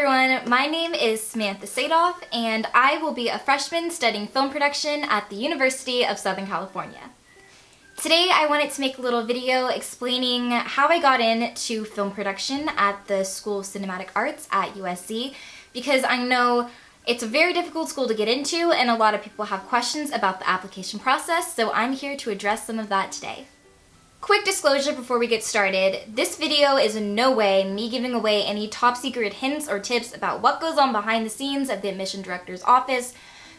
everyone, my name is Samantha and I will be a freshman studying film production at the University of Southern California. Today I wanted to make a little video explaining how I got into film production at the School of Cinematic Arts at USC, because I know it's a very difficult school to get into and a lot of people have questions about the application process, so I'm here to address some of that today. Quick disclosure before we get started, this video is in no way me giving away any top secret hints or tips about what goes on behind the scenes of the admission director's office,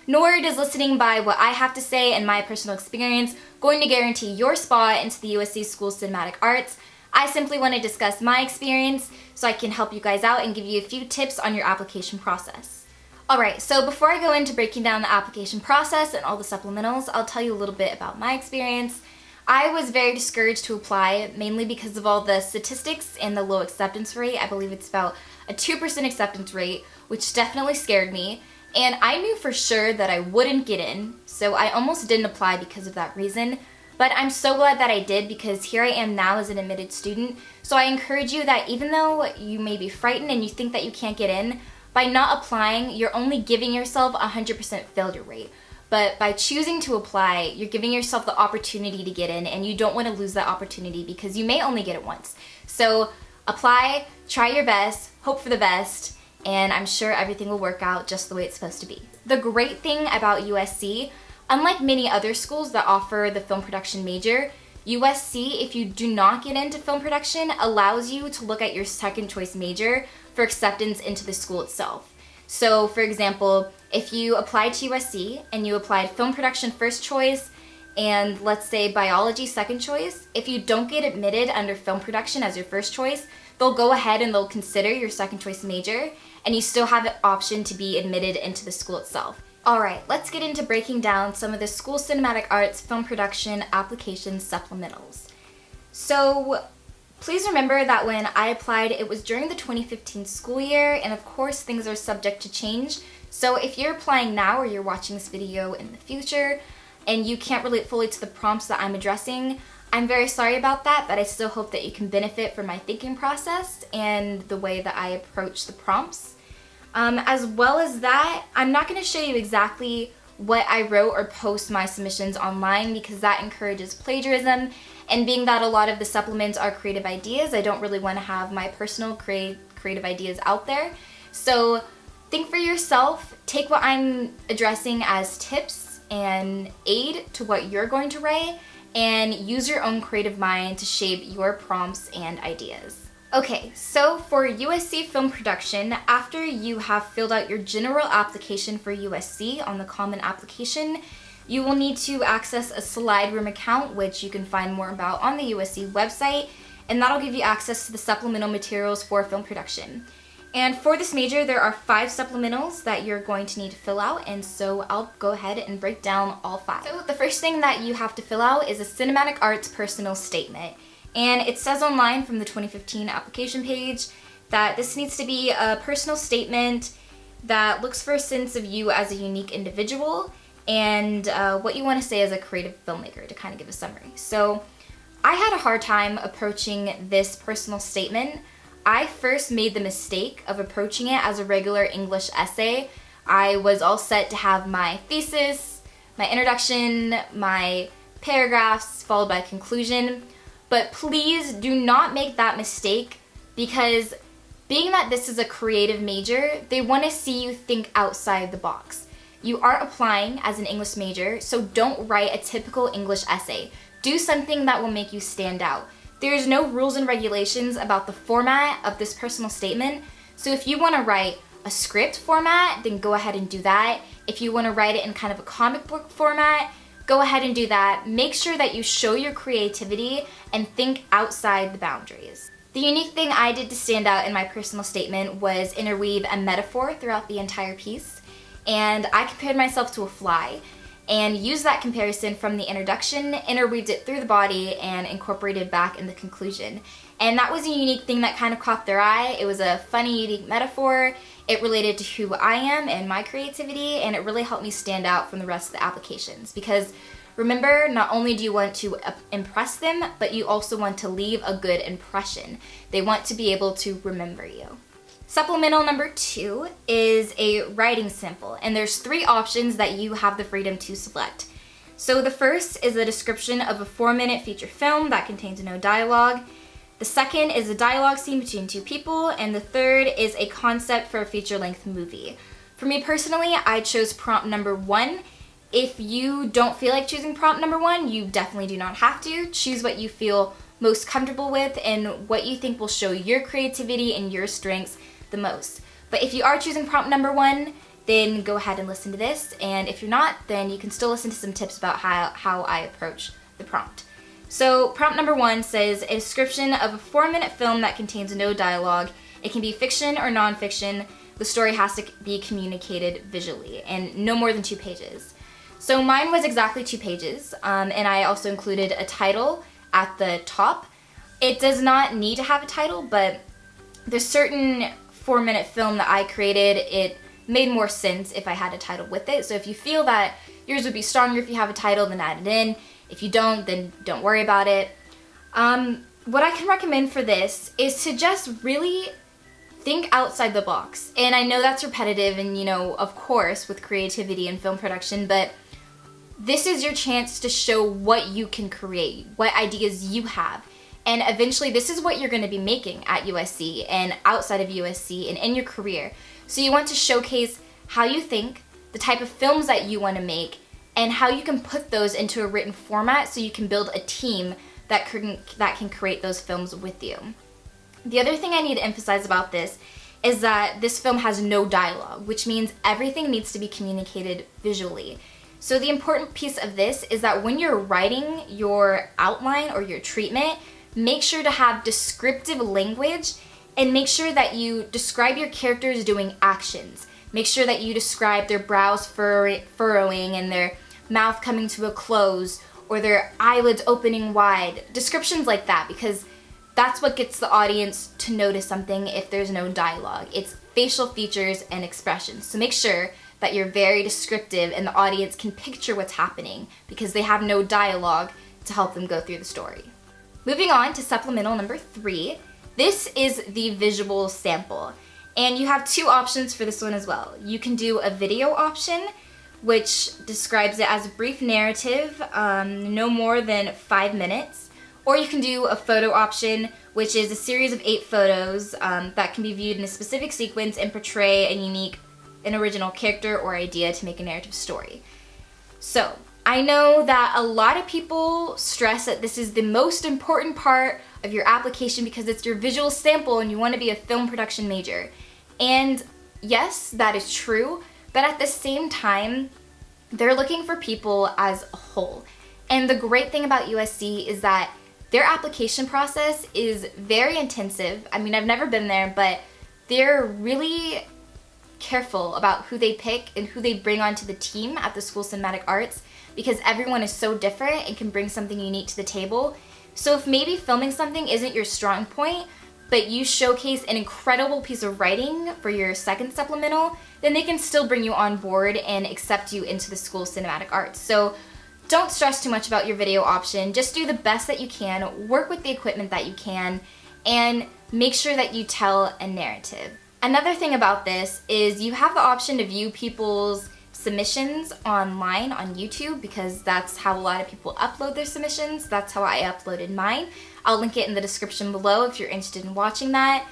nor does listening by what I have to say and my personal experience going to guarantee your spot into the USC School of Cinematic Arts. I simply want to discuss my experience so I can help you guys out and give you a few tips on your application process. Alright, so before I go into breaking down the application process and all the supplementals, I'll tell you a little bit about my experience. I was very discouraged to apply, mainly because of all the statistics and the low acceptance rate. I believe it's about a 2% acceptance rate, which definitely scared me. And I knew for sure that I wouldn't get in, so I almost didn't apply because of that reason. But I'm so glad that I did, because here I am now as an admitted student. So I encourage you that even though you may be frightened and you think that you can't get in, by not applying, you're only giving yourself a 100% failure rate. But by choosing to apply, you're giving yourself the opportunity to get in, and you don't want to lose that opportunity because you may only get it once. So apply, try your best, hope for the best, and I'm sure everything will work out just the way it's supposed to be. The great thing about USC, unlike many other schools that offer the film production major, USC, if you do not get into film production, allows you to look at your second choice major for acceptance into the school itself. So, for example, if you applied to USC and you applied film production first choice and let's say biology second choice, if you don't get admitted under film production as your first choice, they'll go ahead and they'll consider your second choice major, and you still have the option to be admitted into the school itself. Alright, let's get into breaking down some of the School Cinematic Arts film production application supplementals. So, please remember that when I applied, it was during the 2015 school year, and of course things are subject to change. So if you're applying now or you're watching this video in the future and you can't relate fully to the prompts that I'm addressing, I'm very sorry about that, but I still hope that you can benefit from my thinking process and the way that I approach the prompts. As well as that, I'm not going to show you exactly what I wrote or post my submissions online because that encourages plagiarism, and being that a lot of the supplements are creative ideas, I don't really want to have my personal creative ideas out there. So think for yourself, take what I'm addressing as tips and aid to what you're going to write, and use your own creative mind to shape your prompts and ideas. Okay, so for USC film production, after you have filled out your general application for USC on the Common Application, you will need to access a slide room account, which you can find more about on the USC website, and that'll give you access to the supplemental materials for film production. And for this major, there are 5 supplementals that you're going to need to fill out, and so I'll go ahead and break down all 5. So the first thing that you have to fill out is a Cinematic Arts personal statement. And it says online from the 2015 application page that this needs to be a personal statement that looks for a sense of you as a unique individual and what you want to say as a creative filmmaker, to kind of give a summary. So I had a hard time approaching this personal statement. I first made the mistake of approaching it as a regular English essay. I was all set to have my thesis, my introduction, my paragraphs, followed by conclusion. But please do not make that mistake, because being that this is a creative major, they want to see you think outside the box. You are applying as an English major, so don't write a typical English essay. Do something that will make you stand out. There's no rules and regulations about the format of this personal statement, so if you want to write a script format, then go ahead and do that. If you want to write it in kind of a comic book format, go ahead and do that. Make sure that you show your creativity and think outside the boundaries. The unique thing I did to stand out in my personal statement was interweave a metaphor throughout the entire piece, and I compared myself to a fly and used that comparison from the introduction, interweaved it through the body, and incorporated back in the conclusion. And that was a unique thing that kind of caught their eye. It was a funny, unique metaphor. It related to who I am and my creativity, and it really helped me stand out from the rest of the applications. Because remember, not only do you want to impress them, but you also want to leave a good impression. They want to be able to remember you. Supplemental number 2 is a writing sample, and there's 3 options that you have the freedom to select. So the first is a description of a 4-minute feature film that contains no dialogue. The second is a dialogue scene between 2 people, and the third is a concept for a feature-length movie. For me personally, I chose prompt number 1. If you don't feel like choosing prompt number 1, you definitely do not have to. Choose what you feel most comfortable with and what you think will show your creativity and your strengths the most. But if you are choosing prompt number 1, then go ahead and listen to this, and if you're not, then you can still listen to some tips about how I approach the prompt. So prompt number 1 says, a description of a 4-minute film that contains no dialogue. It can be fiction or nonfiction. The story has to be communicated visually, and no more than 2 pages. So mine was exactly 2 pages, and I also included a title at the top. It does not need to have a title, but the certain 4-minute film that I created, it made more sense if I had a title with it. So if you feel that yours would be stronger if you have a title, then add it in. If you don't, then don't worry about it. What I can recommend for this is to just really think outside the box. And I know that's repetitive and, of course, with creativity and film production, but this is your chance to show what you can create, what ideas you have. And eventually this is what you're going to be making at USC and outside of USC and in your career. So you want to showcase how you think, the type of films that you want to make, and how you can put those into a written format so you can build a team that can create those films with you. The other thing I need to emphasize about this is that this film has no dialogue, which means everything needs to be communicated visually. So the important piece of this is that when you're writing your outline or your treatment, make sure to have descriptive language and make sure that you describe your characters doing actions. Make sure that you describe their brows furrowing and their mouth coming to a close or their eyelids opening wide. Descriptions like that, because that's what gets the audience to notice something if there's no dialogue. It's facial features and expressions. So make sure that you're very descriptive and the audience can picture what's happening because they have no dialogue to help them go through the story. Moving on to supplemental number 3, this is the visual sample. And you have 2 options for this one as well. You can do a video option, which describes it as a brief narrative, no more than 5 minutes. Or you can do a photo option, which is a series of 8 photos that can be viewed in a specific sequence and portray a unique and original character or idea to make a narrative story. So, I know that a lot of people stress that this is the most important part of your application because it's your visual sample and you want to be a film production major. And yes, that is true, but at the same time, they're looking for people as a whole. And the great thing about USC is that their application process is very intensive. I mean, I've never been there, but they're really careful about who they pick and who they bring onto the team at the School of Cinematic Arts because everyone is so different and can bring something unique to the table. So if maybe filming something isn't your strong point, but you showcase an incredible piece of writing for your second supplemental, then they can still bring you on board and accept you into the School of Cinematic Arts. So don't stress too much about your video option. Just do the best that you can, work with the equipment that you can, and make sure that you tell a narrative. Another thing about this is you have the option to view people's submissions online on YouTube because that's how a lot of people upload their submissions. That's how I uploaded mine. I'll link it in the description below if you're interested in watching that.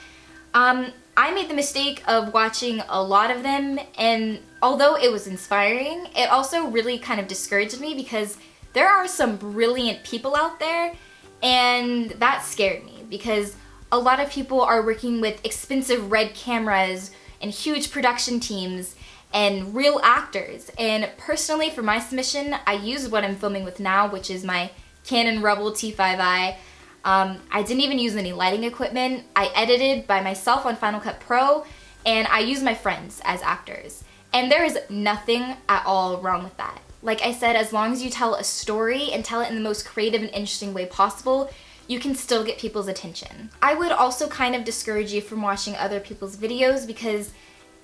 I made the mistake of watching a lot of them, and although it was inspiring, it also really kind of discouraged me because there are some brilliant people out there, and that scared me because a lot of people are working with expensive red cameras and huge production teams and real actors. And personally, for my submission, I used what I'm filming with now, which is my Canon Rebel T5i. I didn't even use any lighting equipment. I edited by myself on Final Cut Pro, and I used my friends as actors. And there is nothing at all wrong with that. Like I said, as long as you tell a story and tell it in the most creative and interesting way possible, you can still get people's attention. I would also kind of discourage you from watching other people's videos because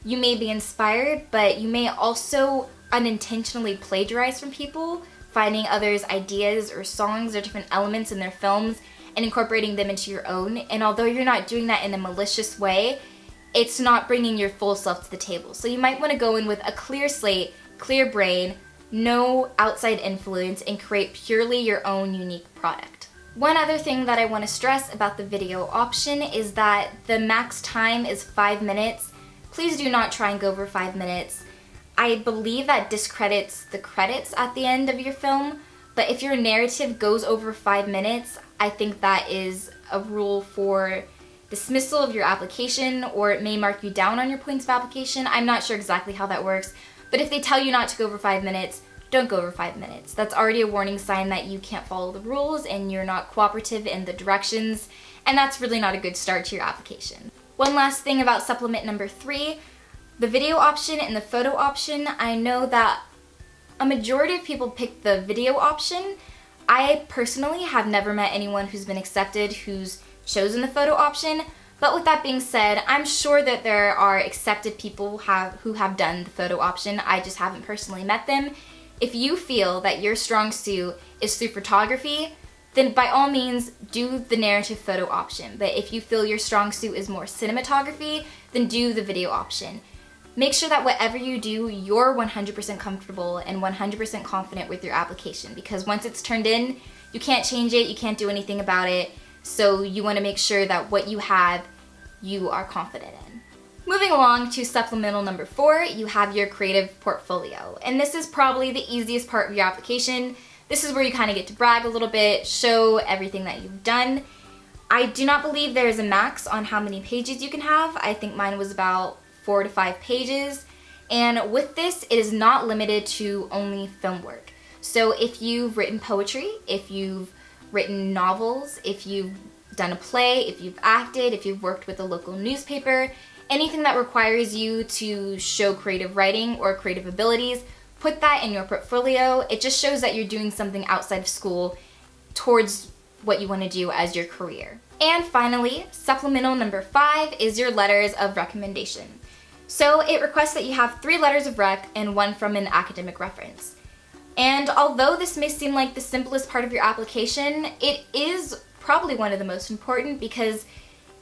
you may be inspired, but you may also unintentionally plagiarize from people, finding others' ideas or songs or different elements in their films and incorporating them into your own. And although you're not doing that in a malicious way, it's not bringing your full self to the table. So you might want to go in with a clear slate, clear brain, no outside influence, and create purely your own unique product. One other thing that I want to stress about the video option is that the max time is 5 minutes. Please do not try and go over 5 minutes. I believe that discredits the credits at the end of your film, but if your narrative goes over 5 minutes, I think that is a rule for dismissal of your application, or it may mark you down on your points of application. I'm not sure exactly how that works, but if they tell you not to go over 5 minutes, don't go over 5 minutes. That's already a warning sign that you can't follow the rules and you're not cooperative in the directions, and that's really not a good start to your application. One last thing about supplement number 3, the video option and the photo option. I know that a majority of people pick the video option. I personally have never met anyone who's been accepted who's chosen the photo option, but with that being said, I'm sure that there are accepted people who have done the photo option. I just haven't personally met them. If you feel that your strong suit is through photography, then by all means do the narrative photo option. But if you feel your strong suit is more cinematography, then do the video option. Make sure that whatever you do, you're 100% comfortable and 100% confident with your application, because once it's turned in, you can't change it, you can't do anything about it. So you want to make sure that what you have, you are confident in. Moving along to supplemental number 4, you have your creative portfolio. And this is probably the easiest part of your application. This is where you kind of get to brag a little bit, show everything that you've done. I do not believe there is a max on how many pages you can have. I think mine was about 4 to 5 pages. And with this, it is not limited to only film work. So if you've written poetry, if you've written novels, if you've done a play, if you've acted, if you've worked with a local newspaper, anything that requires you to show creative writing or creative abilities, put that in your portfolio. It just shows that you're doing something outside of school towards what you want to do as your career. And finally, supplemental number 5 is your letters of recommendation. So it requests that you have 3 letters of rec and 1 from an academic reference. And although this may seem like the simplest part of your application, it is probably one of the most important, because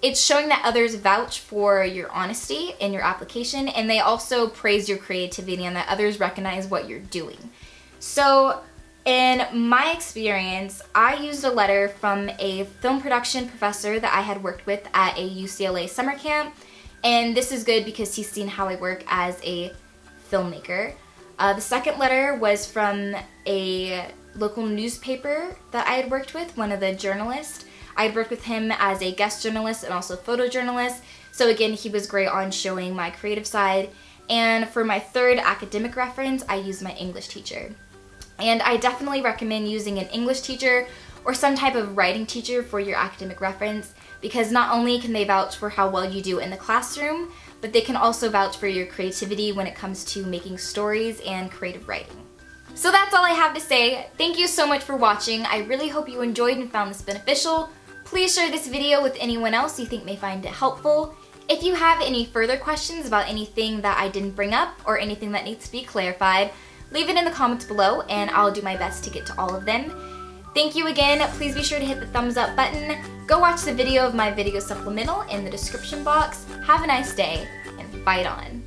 it's showing that others vouch for your honesty in your application, and they also praise your creativity and that others recognize what you're doing. So in my experience, I used a letter from a film production professor that I had worked with at a UCLA summer camp, and this is good because he's seen how I work as a filmmaker. The second letter was from a local newspaper that I had worked with, one of the journalists. I had worked with him as a guest journalist and also photojournalist, so again, he was great on showing my creative side. And for my third academic reference, I used my English teacher. And I definitely recommend using an English teacher or some type of writing teacher for your academic reference, because not only can they vouch for how well you do in the classroom, but they can also vouch for your creativity when it comes to making stories and creative writing. So that's all I have to say. Thank you so much for watching. I really hope you enjoyed and found this beneficial. Please share this video with anyone else you think may find it helpful. If you have any further questions about anything that I didn't bring up or anything that needs to be clarified, leave it in the comments below and I'll do my best to get to all of them. Thank you again. Please be sure to hit the thumbs up button. Go watch the video of my video supplemental in the description box. Have a nice day and fight on.